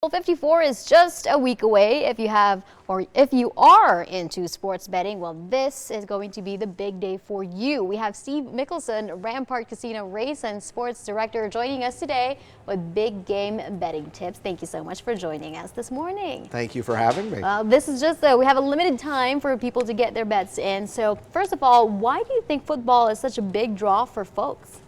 Well, 54 is just a week away. If you are into sports betting, well, this is going to be the big day for you. We have Steve Mickelson, Rampart Casino Race and Sports Director, joining us today with big game betting tips. Thank you so much for joining us this morning. Thank you for having me. This is just we have a limited time for people to get their bets in. So first of all, why do you think football is such a big draw for folks?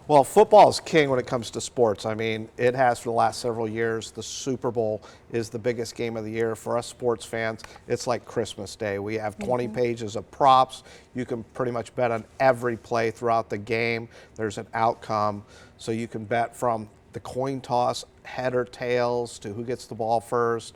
Well, football is king when it comes to sports. I mean, it has for the last several years. The Super Bowl is the biggest game of the year. For us sports fans, it's like Christmas Day. We have 20 pages of props. You can pretty much bet on every play throughout the game. There's an outcome. So you can bet from the coin toss, head or tails, to who gets the ball first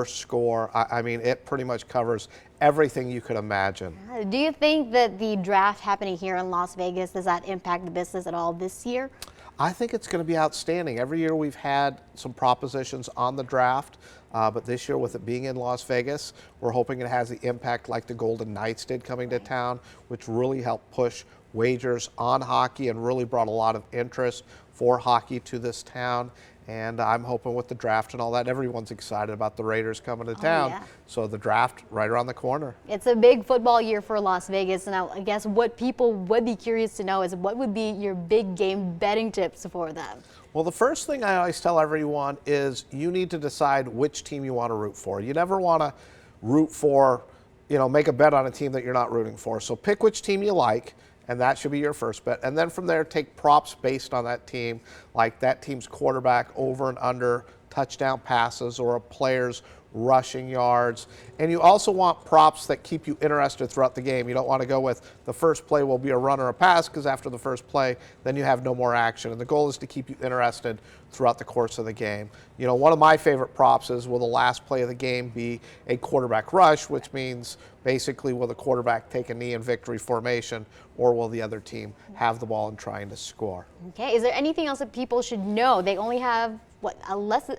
score. I mean, it pretty much covers everything you could imagine. Do you think that the draft happening here in Las Vegas, does that impact the business at all this year? I think it's going to be outstanding. Every year we've had some propositions on the draft, but this year with it being in Las Vegas, we're hoping it has the impact like the Golden Knights did coming to town, which really helped push wagers on hockey and really brought a lot of interest for hockey to this town. And I'm hoping with the draft and all that, everyone's excited about the Raiders coming to town. Yeah. So the draft right around the corner. It's a big football year for Las Vegas. Now, I guess what people would be curious to know is what would be your big game betting tips for them? Well, the first thing I always tell everyone is you need to decide which team you want to root for. You never want to root for, make a bet on a team that you're not rooting for. So pick which team you like, and that should be your first bet. And then from there, take props based on that team, like that team's quarterback over and under touchdown passes or a player's rushing yards. And you also want props that keep you interested throughout the game. You don't want to go with the first play will be a run or a pass, because after the first play, then you have no more action. And the goal is to keep you interested throughout the course of the game. One of my favorite props is, will the last play of the game be a quarterback rush, which means basically will the quarterback take a knee in victory formation, or will the other team have the ball and trying to score? Okay, is there anything else that people should know? They only have,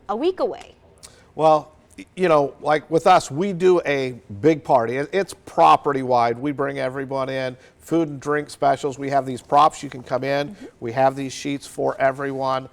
a week away? Well, like with us, we do a big party. It's property-wide. We bring everyone in, food and drink specials. We have these props. You can come in. We have these sheets for everyone.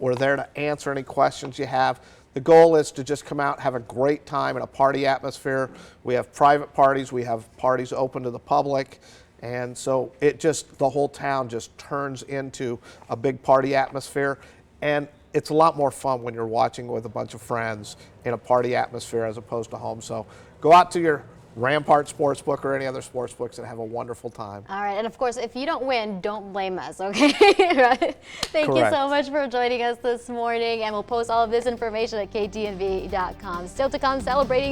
We're there to answer any questions you have. The goal is to just come out, have a great time in a party atmosphere. We have private parties. We have parties open to the public. And so the whole town just turns into a big party atmosphere. And it's a lot more fun when you're watching with a bunch of friends in a party atmosphere as opposed to home. So go out to your Rampart Sportsbook or any other sportsbooks and have a wonderful time. All right, and of course, if you don't win, don't blame us, okay? Right? Thank you so much for joining us this morning, and we'll post all of this information at KTNV.com. Still to come, celebrating